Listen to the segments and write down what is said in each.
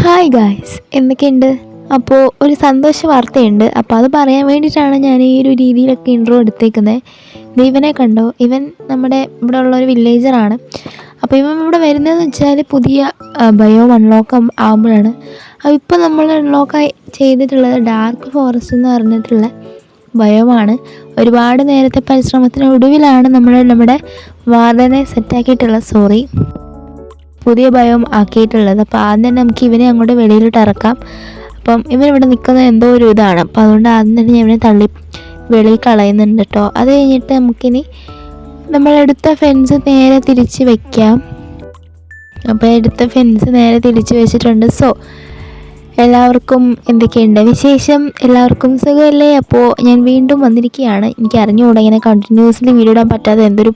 Hi guys, എന്തൊക്കെയുണ്ട്? അപ്പോൾ ഒരു സന്തോഷ വാർത്തയുണ്ട്. അപ്പോൾ അത് പറയാൻ വേണ്ടിയിട്ടാണ് ഞാൻ ഈ ഒരു രീതിയിലൊക്കെ ഇൻട്രോ എടുത്തേക്കുന്നത്. ഇവനെ കണ്ടോ? ഇവൻ നമ്മുടെ ഇവിടെ ഉള്ളൊരു വില്ലേജറാണ്. അപ്പോൾ ഇവൻ ഇവിടെ വരുന്നതെന്ന് വെച്ചാൽ പുതിയ ബയോ അൺലോക്ക് ആകുമ്പോഴാണ്. അപ്പോൾ ഇപ്പോൾ നമ്മൾ അൺലോക്ക് ചെയ്തിട്ടുള്ളത് ഡാർക്ക് ഫോറസ്റ്റ് എന്ന് പറഞ്ഞിട്ടുള്ള ബയോമാണ്. ഒരുപാട് നേരത്തെ പരിശ്രമത്തിനൊടുവിലാണ് നമ്മുടെ വാർഡനെ സെറ്റാക്കിയിട്ടുള്ളത്. പുതിയ ബയോം ആക്കിയിട്ടുള്ളത്. അപ്പോൾ ആദ്യം തന്നെ നമുക്ക് ഇവനെ അങ്ങോട്ട് വെളിയിലിട്ട് ഇറക്കാം. അപ്പം ഇവനിവിടെ നിൽക്കുന്നത് എന്തോ ഒരു ഇതാണ്. അപ്പോൾ അതുകൊണ്ട് ആദ്യം തന്നെ ഞാൻ ഇവനെ തള്ളി വെളിയിൽ കളയുന്നുണ്ട് കേട്ടോ. അത് കഴിഞ്ഞിട്ട് നമുക്കിനി നമ്മളെടുത്ത ഫെൻസ് നേരെ തിരിച്ച് വയ്ക്കാം. അപ്പോൾ എടുത്ത ഫെൻസ് നേരെ തിരിച്ച് വെച്ചിട്ടുണ്ട്. എല്ലാവർക്കും എന്തൊക്കെയുണ്ട് വിശേഷം? എല്ലാവർക്കും സുഖമല്ലേ? അപ്പോൾ ഞാൻ വീണ്ടും വന്നിരിക്കുകയാണ്. എനിക്ക് അറിഞ്ഞുകൂടാ ഇങ്ങനെ കണ്ടിന്യൂസ്ലി വീഡിയോ ഇടാൻ പറ്റാതെ എന്തൊരു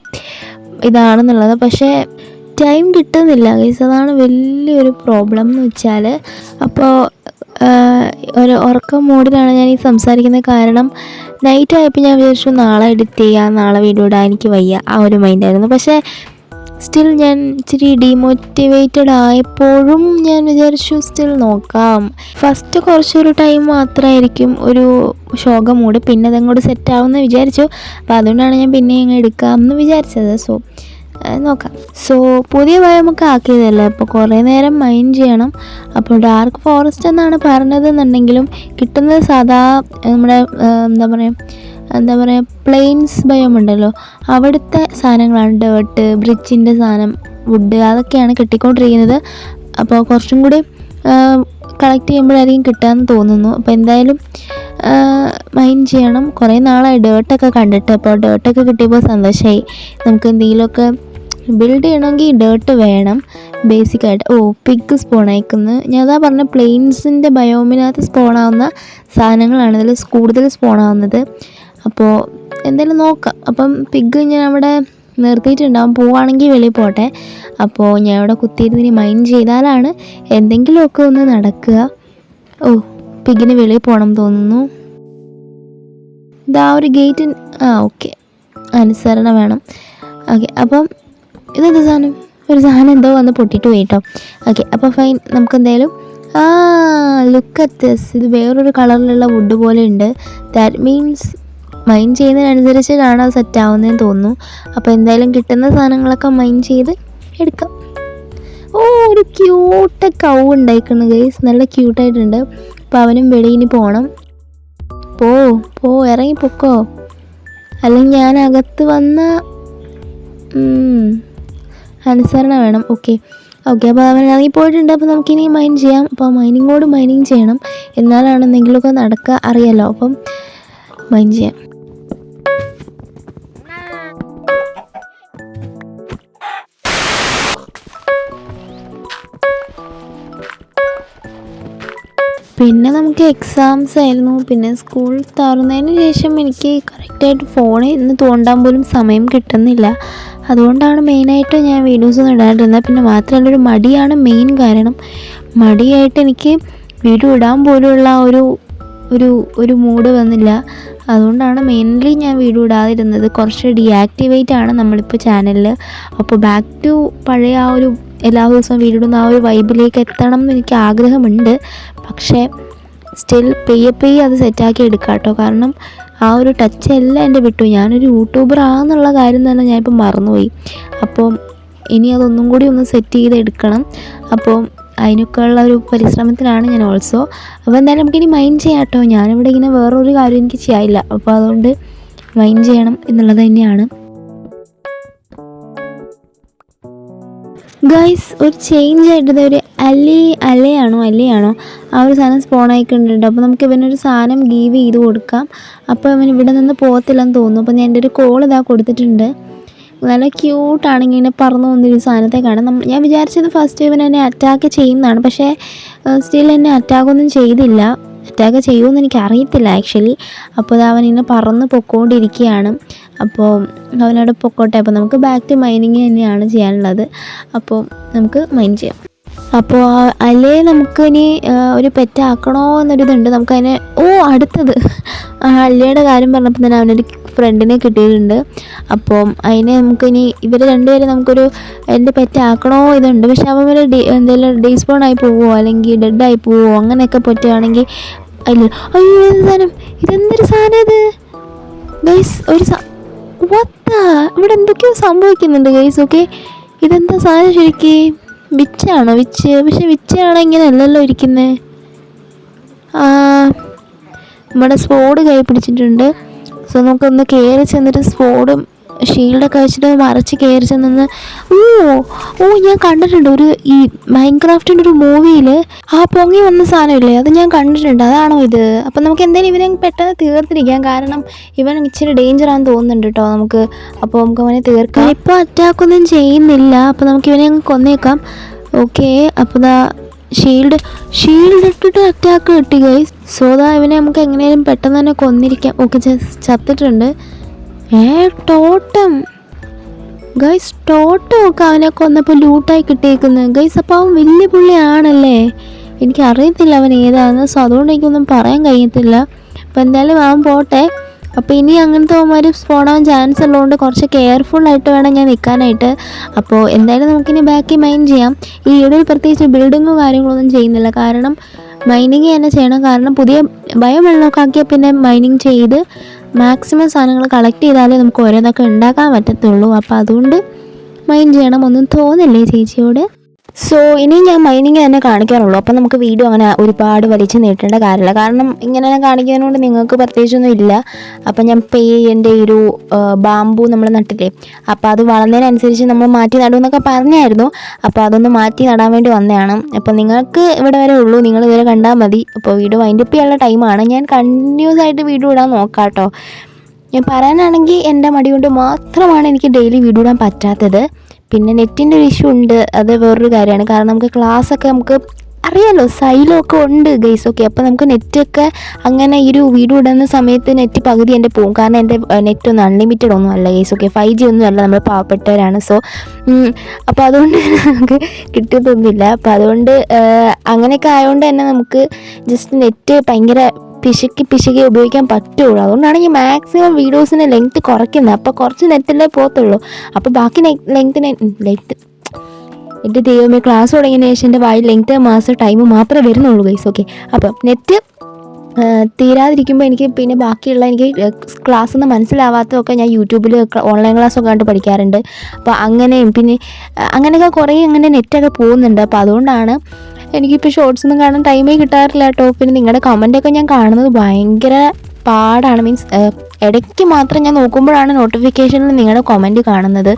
ഇതാണെന്നുള്ളത്. പക്ഷേ ടൈം കിട്ടുന്നില്ല ഗൈസ്, അതാണ് വലിയൊരു പ്രോബ്ലം എന്ന് വെച്ചാൽ. അപ്പോൾ ഒരു ഉറക്കം മൂഡിലാണ് ഞാൻ ഈ സംസാരിക്കുന്നത്. കാരണം നൈറ്റ് ആയപ്പോൾ ഞാൻ വിചാരിച്ചു നാളെ എഡിറ്റ് ചെയ്യാം, നാളെ വീഡിയോ ഇടാൻ എനിക്ക് വയ്യ, ആ ഒരു മൈൻഡായിരുന്നു. പക്ഷേ സ്റ്റിൽ ഞാൻ ഇച്ചിരി ഡീമോട്ടിവേറ്റഡ് ആയപ്പോഴും ഞാൻ വിചാരിച്ചു സ്റ്റിൽ നോക്കാം. ഫസ്റ്റ് കുറച്ചൊരു ടൈം മാത്രമായിരിക്കും ഒരു ശോക മൂഡ്, പിന്നെ അതങ്ങോട്ട് സെറ്റാവുമെന്ന് വിചാരിച്ചു. അപ്പോൾ അതുകൊണ്ടാണ് ഞാൻ പിന്നെ അങ്ങ് എടുക്കാമെന്ന് വിചാരിച്ചത്. നോക്കാം. പുതിയ ബയോമൊക്കെ ആക്കിയതല്ലേ, അപ്പോൾ കുറേ നേരം മൈൻഡ് ചെയ്യണം. അപ്പോൾ ഡാർക്ക് ഫോറസ്റ്റ് എന്നാണ് പറഞ്ഞതെന്നുണ്ടെങ്കിലും കിട്ടുന്നത് സാധാ നമ്മുടെ എന്താ പറയുക പ്ലെയിൻസ് ബയോം ഉണ്ടല്ലോ, അവിടുത്തെ സാധനങ്ങളാണ്. ഡേർട്ട്, ബ്രിഡ്ജിൻ്റെ സാധനം, വുഡ്, അതൊക്കെയാണ് കിട്ടിക്കൊണ്ടിരിക്കുന്നത്. അപ്പോൾ കുറച്ചും കൂടി കളക്ട് ചെയ്യുമ്പോഴായിരിക്കും കിട്ടാമെന്ന് തോന്നുന്നു. അപ്പോൾ എന്തായാലും മൈൻഡ് ചെയ്യണം. കുറേ നാളായി ഡേർട്ടൊക്കെ കണ്ടിട്ട്. അപ്പോൾ ഡേർട്ടൊക്കെ കിട്ടിയപ്പോൾ സന്തോഷമായി. നമുക്ക് എന്തെങ്കിലുമൊക്കെ ബിൽഡ് ചെയ്യണമെങ്കിൽ ഡേർട്ട് വേണം ബേസിക്കായിട്ട്. പിഗ് സ്പോൺ അയക്കുന്നത് ഞാൻ അതാ പറഞ്ഞ പ്ലെയിൻസിൻ്റെ ബയോമിനകത്ത് സ്പോണാവുന്ന സാധനങ്ങളാണ് ഇതിൽ കൂടുതൽ സ്പോണാവുന്നത്. അപ്പോൾ എന്തായാലും നോക്കാം. അപ്പം പിഗ് ഞാൻ അവിടെ നിർത്തിയിട്ടുണ്ടാവും, പോവുകയാണെങ്കിൽ വെളിയിൽ പോട്ടെ. അപ്പോൾ ഞാൻ ഇവിടെ കുത്തിയിരുന്ന് മൈൻഡ് ചെയ്താലാണ് എന്തെങ്കിലുമൊക്കെ ഒന്ന് നടക്കുക. പിഗിന് വെളിയിൽ പോകണം തോന്നുന്നു. ഇതാ ഒരു ഗേറ്റ്. ഓക്കെ, അനുസരണ വേണം. ഓക്കെ, അപ്പം ഇതെന്താ സാധനം? ഒരു സാധനം എന്തോ വന്ന് പൊട്ടിയിട്ട് പോയി കേട്ടോ. ഓക്കെ, അപ്പോൾ ഫൈൻ. നമുക്ക് എന്തായാലും ലുക്ക് അറ്റ് ദിസ്. ഇത് വേറൊരു കളറിലുള്ള വുഡ് പോലെ ഉണ്ട്. ദാറ്റ് മീൻസ് മൈൻഡ് ചെയ്യുന്നതിനനുസരിച്ചിട്ടാണ് അത് സെറ്റാവുന്നതെന്ന് തോന്നുന്നു. അപ്പോൾ എന്തായാലും കിട്ടുന്ന സാധനങ്ങളൊക്കെ മൈൻഡ് ചെയ്ത് എടുക്കാം. ഒരു ക്യൂട്ട് കൗ ഉണ്ടായിക്കണം ഗൈസ്, നല്ല ക്യൂട്ടായിട്ടുണ്ട്. അപ്പോൾ അവനും വെളിയിൽ പോകണം. പോ ഇറങ്ങി പൊക്കോ, അല്ലെങ്കിൽ ഞാൻ അകത്ത് വന്ന അനുസരണ വേണം. ഓക്കെ, അപ്പോൾ അവൻ ഇറങ്ങി പോയിട്ടുണ്ട്. അപ്പോൾ നമുക്കിനി മൈൻഡ് ചെയ്യാം. അപ്പോൾ മൈനിങ് ചെയ്യണം, എന്നാലാണ് എന്തെങ്കിലുമൊക്കെ നടക്കുക അറിയാലോ. അപ്പം മൈൻഡ് ചെയ്യാം. പിന്നെ നമുക്ക് എക്സാംസ് ആയിരുന്നു. പിന്നെ സ്കൂൾ തുറന്നതിന് ശേഷം എനിക്ക് കറക്റ്റായിട്ട് ഫോണിൽ ഇന്ന് തോണ്ടാൻ പോലും സമയം കിട്ടുന്നില്ല. അതുകൊണ്ടാണ് മെയിനായിട്ട് ഞാൻ വീഡിയോസൊന്നും ഇടാണ്ടിരുന്നത്. പിന്നെ മാത്രമല്ല ഒരു മടിയാണ് മെയിൻ കാരണം. മടിയായിട്ട് എനിക്ക് വീഡിയോ ഇടാൻ പോലുള്ള ഒരു മൂഡ് വന്നില്ല. അതുകൊണ്ടാണ് മെയിൻലി ഞാൻ വീഡിയോ ഇടാതിരുന്നത്. കുറച്ച് ഡീആക്ടിവേറ്റ് ആണ് നമ്മളിപ്പോൾ ചാനലിൽ. അപ്പോൾ ബാക്ക് ടു പഴയ ആ ഒരു എല്ലാ ദിവസവും വീഡിയോ ഇടുന്ന ആ ഒരു വൈബിലേക്ക് എത്തണം എന്ന് എനിക്ക് ആഗ്രഹമുണ്ട്. പക്ഷേ സ്റ്റിൽ പെയ്യെ അത് സെറ്റാക്കി എടുക്കാം കേട്ടോ. കാരണം ആ ഒരു ടച്ച് എല്ലാം എൻ്റെ വിട്ടു. ഞാനൊരു യൂട്യൂബർ ആണെന്നുള്ള കാര്യം തന്നെ ഞാനിപ്പോൾ മറന്നുപോയി. അപ്പോൾ ഇനി അതൊന്നും കൂടി ഒന്ന് സെറ്റ് ചെയ്ത് എടുക്കണം. അപ്പോൾ അതിനൊക്കെ ഉള്ള ഒരു പരിശ്രമത്തിലാണ് ഞാൻ ഓൾസോ. അപ്പോൾ എന്തായാലും നമുക്കിനി മൈൻഡ് ചെയ്യാം കേട്ടോ. ഞാനിവിടെ ഇങ്ങനെ വേറൊരു കാര്യം എനിക്ക് ചെയ്യാനില്ല. അപ്പോൾ അതുകൊണ്ട് മൈൻഡ് ചെയ്യണം എന്നുള്ളത് തന്നെയാണ് ഗൈസ്. ഒരു ചേഞ്ച് ആയിട്ട് ഒരു അലയാണോ ആ ഒരു സാധനം സ്പോൺ ആയിക്കൊണ്ടിട്ടുണ്ട്. അപ്പോൾ നമുക്ക് ഇവനൊരു സാധനം ഗീവ് ചെയ്ത് കൊടുക്കാം. അപ്പോൾ അവൻ ഇവിടെ നിന്ന് പോകത്തില്ലെന്ന് തോന്നുന്നു. അപ്പോൾ ഞാൻ എൻ്റെ ഒരു കോൾ ഇതാ കൊടുത്തിട്ടുണ്ട്. നല്ല ക്യൂട്ടാണെങ്കിൽ ഇങ്ങനെ പറന്നു വന്നൊരു സാധനത്തെ കാണാം. ഞാൻ വിചാരിച്ചത് ഫസ്റ്റ് ഇവൻ എന്നെ അറ്റാക്ക് ചെയ്യുന്നതാണ്. പക്ഷേ സ്റ്റിൽ എന്നെ അറ്റാക്കൊന്നും ചെയ്തില്ല. അറ്റാക്ക് ചെയ്യുമെന്ന് എനിക്ക് അറിയത്തില്ല ആക്ച്വലി. അപ്പോൾ അവൻ ഇങ്ങനെ പറന്ന് പൊക്കോണ്ടിരിക്കുകയാണ്. അപ്പോൾ അവനവിടെ പൊക്കോട്ടെ. അപ്പോൾ നമുക്ക് ബാക്ക് ടു മൈനിങ് തന്നെയാണ് ചെയ്യാനുള്ളത്. അപ്പോൾ നമുക്ക് മൈൻ ചെയ്യാം. അപ്പോൾ അല്ലേ നമുക്ക് ഇനി ഒരു പെറ്റാക്കണോ എന്നൊരിതുണ്ട്. നമുക്കതിനെ അടുത്തത് അല്ലയുടെ കാര്യം പറഞ്ഞപ്പോൾ തന്നെ അവനൊരു ഫ്രണ്ടിനെ കിട്ടിയിട്ടുണ്ട്. അപ്പം അതിനെ നമുക്കിനി ഇവർ രണ്ടുപേരും നമുക്കൊരു എൻ്റെ പെറ്റാക്കണോ ഇതുണ്ട്. പക്ഷെ അവർ എന്തെങ്കിലും ഡീസ്പോൺ പോവുമോ അല്ലെങ്കിൽ ഡെഡായി പോവുമോ അങ്ങനെയൊക്കെ പറ്റുകയാണെങ്കിൽ അതിൽ അയ്യോ ഇതെന്തൊരു സാധനം ഇത് ഗൈസ്. ഇവിടെ എന്തൊക്കെയോ സംഭവിക്കുന്നുണ്ട് ഗൈസ്. ഓക്കെ, ഇതെന്താ സാധനം ശരിക്കും? വിച്ചാണോ? പക്ഷെ വിച്ചാണോ ഇങ്ങനെ അല്ലല്ലോ ഇരിക്കുന്നത്. നമ്മുടെ സ്പോഡ് കൈ പിടിച്ചിട്ടുണ്ട്. സോ നമുക്കൊന്ന് കയറി ചെന്നിട്ട് സ്പോഡും ഷീൽഡൊക്കെ വെച്ചിട്ട് മറച്ച് കയറി ചെന്ന് ഞാൻ കണ്ടിട്ടുണ്ട് ഈ മൈൻക്രാഫ്റ്റിൻ്റെ ഒരു മൂവിയിൽ പൊങ്ങി വന്ന സാധനമില്ലേ, അത് ഞാൻ കണ്ടിട്ടുണ്ട്. അതാണോ ഇത്? അപ്പം നമുക്ക് എന്തായാലും ഇവനെ പെട്ടെന്ന് തീർത്തിരിക്കാം. കാരണം ഇവൻ ഇച്ചിരി ഡേഞ്ചറാണെന്ന് തോന്നുന്നുണ്ട് കേട്ടോ നമുക്ക്. അപ്പോൾ നമുക്ക് അവനെ തീർക്കാം. ഇപ്പോൾ അറ്റാക്കൊന്നും ചെയ്യുന്നില്ല. അപ്പോൾ നമുക്ക് ഇവനെ കൊന്നേക്കാം. ഓക്കെ, അപ്പോൾ ഷീൽഡ് ഇട്ടിട്ട് അറ്റാക്ക് കിട്ടി ഗൈസ്. സോ ഇവനെ നമുക്ക് എങ്ങനെയും പെട്ടെന്ന് തന്നെ കൊന്നിരിക്കാം. ഓക്കെ, ചത്തിട്ടുണ്ട്. ടോട്ടം ഗൈസ്, ടോട്ടം ഒക്കെ അവനെ കൊന്നപ്പോൾ ലൂട്ടായി കിട്ടിയേക്കുന്നത് ഗൈസ്. അപ്പോൾ അവൻ വലിയ പുള്ളിയാണല്ലേ? എനിക്കറിയത്തില്ല അവൻ ഏതാണെന്ന്. സോ അതുകൊണ്ട് എനിക്കൊന്നും പറയാൻ കഴിയത്തില്ല. അപ്പോൾ എന്തായാലും അവൻ പോട്ടെ. അപ്പോൾ ഇനി അങ്ങനത്തെ അവന്മാർ സ്പോണാൻ ചാൻസ് ഉള്ളതുകൊണ്ട് കുറച്ച് കെയർഫുള്ളായിട്ട് വേണം ഞാൻ നിൽക്കാനായിട്ട്. അപ്പോൾ എന്തായാലും നമുക്കിനി ബാക്കി മൈൻ ചെയ്യാം. ഈ ഇടയിൽ പ്രത്യേകിച്ച് ബിൽഡിങ്ങോ കാര്യങ്ങളൊന്നും ചെയ്യുന്നില്ല. കാരണം മൈനിങ് തന്നെ ചെയ്യണം. കാരണം പുതിയ ബയോ വെള്ളമൊക്കെ പിന്നെ മൈനിങ് ചെയ്ത് മാക്സിമം സാധനങ്ങൾ കളക്ട് ചെയ്താലേ നമുക്ക് ഓരോന്നൊക്കെ ഉണ്ടാക്കാൻ പറ്റത്തുള്ളൂ. അപ്പോൾ അതുകൊണ്ട് മൈൻ ചെയ്യണം. ഒന്നും തോന്നില്ലേ ചേച്ചിയോട്? സോ ഇനി ഞാൻ മൈനിങ് തന്നെ കാണിക്കാറുള്ളൂ. അപ്പം നമുക്ക് വീഡിയോ അങ്ങനെ ഒരുപാട് വലിച്ചു നീട്ടേണ്ട കാര്യമില്ല. കാരണം ഇങ്ങനെ കാണിക്കുന്നതുകൊണ്ട് നിങ്ങൾക്ക് പ്രത്യേകിച്ചൊന്നും ഇല്ല. അപ്പം ഞാൻ എൻ്റെ ഒരു ബാമ്പു നമ്മൾ നട്ടില്ലേ, അപ്പോൾ അത് വളർന്നതിനനുസരിച്ച് നമ്മൾ മാറ്റി നടുമെന്നൊക്കെ പറഞ്ഞായിരുന്നു. അപ്പോൾ അതൊന്ന് മാറ്റി നടാൻ വേണ്ടി വന്നതാണ്. അപ്പോൾ നിങ്ങൾക്ക് ഇവിടെ വരെ ഉള്ളൂ, നിങ്ങൾ ഇതുവരെ കണ്ടാൽ മതി. അപ്പോൾ വീഡിയോ വൈൻഡപ്പ് ചെയ്യാനുള്ള ടൈമാണ്. ഞാൻ കണ്ടിന്യൂസ് ആയിട്ട് വീഡിയോ ഇടാൻ നോക്കാം കേട്ടോ. ഞാൻ പറയാനാണെങ്കിൽ എൻ്റെ മടി കൊണ്ട് മാത്രമാണ് എനിക്ക് ഡെയിലി വീഡിയോ ഇടാൻ പറ്റാത്തത്. പിന്നെ നെറ്റിൻ്റെ ഒരു ഇഷ്യൂ ഉണ്ട്, അത് വേറൊരു കാര്യമാണ്. കാരണം നമുക്ക് ക്ലാസ്സൊക്കെ നമുക്ക് അറിയാമല്ലോ, സൈലൊക്കെ ഉണ്ട് ഗൈസ്. ഓക്കെ, അപ്പോൾ നമുക്ക് നെറ്റൊക്കെ അങ്ങനെ ഈ ഒരു വീഡിയോ ഇടുന്ന സമയത്ത് നെറ്റ് പകുതി എൻ്റെ പോകും. കാരണം എൻ്റെ നെറ്റൊന്നും അൺലിമിറ്റഡ് ഒന്നും അല്ല ഗൈസ്. ഓക്കെ, 5G ഒന്നും അല്ല, നമ്മൾ പാവപ്പെട്ടവരാണ്. സോ അപ്പോൾ അതുകൊണ്ട് നമുക്ക് കിട്ടിയതൊന്നുമില്ല. അപ്പോൾ അതുകൊണ്ട് അങ്ങനെയൊക്കെ ആയതുകൊണ്ട് തന്നെ നമുക്ക് ജസ്റ്റ് നെറ്റ് ഭയങ്കര പിശുക്കി ഉപയോഗിക്കാൻ പറ്റുള്ളൂ. അതുകൊണ്ടാണ് ഈ മാക്സിമം വീഡിയോസിൻ്റെ ലെങ്ത്ത് കുറയ്ക്കുന്നത്. അപ്പോൾ കുറച്ച് നെറ്റല്ലേ പോകത്തുള്ളൂ. അപ്പോൾ ബാക്കി ലെങ്ത്ത് എൻ്റെ ദൈവമേ, ക്ലാസ് തുടങ്ങിയതിന് ശേഷം എൻ്റെ ലെങ്ത്ത് മാസം ടൈം മാത്രമേ വരുന്നുള്ളൂ ഗൈസ്. ഓക്കെ, അപ്പം നെറ്റ് തീരാതിരിക്കുമ്പോൾ എനിക്ക് പിന്നെ ബാക്കിയുള്ള എനിക്ക് ക്ലാസ്സിൽ നിന്ന് മനസ്സിലാവാത്തതൊക്കെ ഞാൻ യൂട്യൂബിൽ ഓൺലൈൻ ക്ലാസ്സൊക്കെ കണ്ട് പഠിക്കാറുണ്ട്. അപ്പോൾ അങ്ങനെയും പിന്നെ അങ്ങനെയൊക്കെ കുറേ അങ്ങനെ നെറ്റൊക്കെ പോകുന്നുണ്ട്. അപ്പോൾ അതുകൊണ്ടാണ് എനിക്കിപ്പോൾ ഷോർട്സൊന്നും കാണാൻ ടൈമേ കിട്ടാറില്ല കേട്ടോ. പിന്നെ നിങ്ങളുടെ കമൻറ്റൊക്കെ ഞാൻ കാണുന്നത് ഭയങ്കര പാടാണ്. മീൻസ് ഇടയ്ക്ക് മാത്രം ഞാൻ നോക്കുമ്പോഴാണ് നോട്ടിഫിക്കേഷനിൽ നിങ്ങളുടെ കമൻറ്റ് കാണുന്നത്.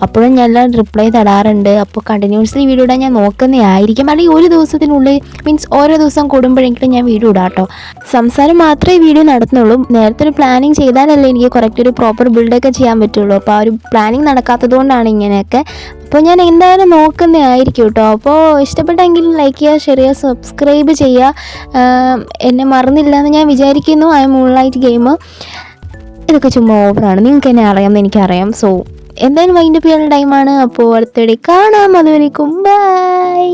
അപ്പോഴും ഞാൻ എല്ലാം റിപ്ലൈ തരാറുണ്ട്. അപ്പോൾ കണ്ടിന്യൂസ്ലി വീഡിയോ ഇടാൻ ഞാൻ നോക്കുന്നതായിരിക്കും. അല്ലെങ്കിൽ ഒരു ദിവസത്തിനുള്ളിൽ മീൻസ് ഓരോ ദിവസം കൂടുമ്പോഴെങ്കിലും ഞാൻ വീഡിയോ ഇടാം കേട്ടോ. സംസാരം മാത്രമേ വീഡിയോ നടത്തുന്നുള്ളൂ. നേരത്തെ ഒരു പ്ലാനിങ് ചെയ്താലല്ലേ എനിക്ക് കറക്റ്റ് ഒരു പ്രോപ്പർ ബിൽഡൊക്കെ ചെയ്യാൻ പറ്റുള്ളൂ. അപ്പോൾ ആ ഒരു പ്ലാനിങ് നടക്കാത്തത് കൊണ്ടാണ് ഇങ്ങനെയൊക്കെ. അപ്പോൾ ഞാൻ എന്തായാലും നോക്കുന്നതായിരിക്കും കേട്ടോ. അപ്പോൾ ഇഷ്ടപ്പെട്ടെങ്കിൽ ലൈക്ക് ചെയ്യുക, ഷെയർ ചെയ്യുക, സബ്സ്ക്രൈബ് ചെയ്യുക. എന്നെ മറന്നില്ല എന്ന് ഞാൻ വിചാരിക്കുന്നു. മൂൺലൈറ്റ് ഗെയിം ഇതൊക്കെ ചുമ്മാ ഓവറാണ്, നിങ്ങൾക്ക് എന്നെ അറിയാമെന്ന് എനിക്കറിയാം. സോ എന്തായാലും വൈൻഡപ്പ് ചെയ്യാനുള്ള ടൈമാണ്. അപ്പോൾ അടുത്തിടെ കാണാം. അതുവരേക്കും ബൈ.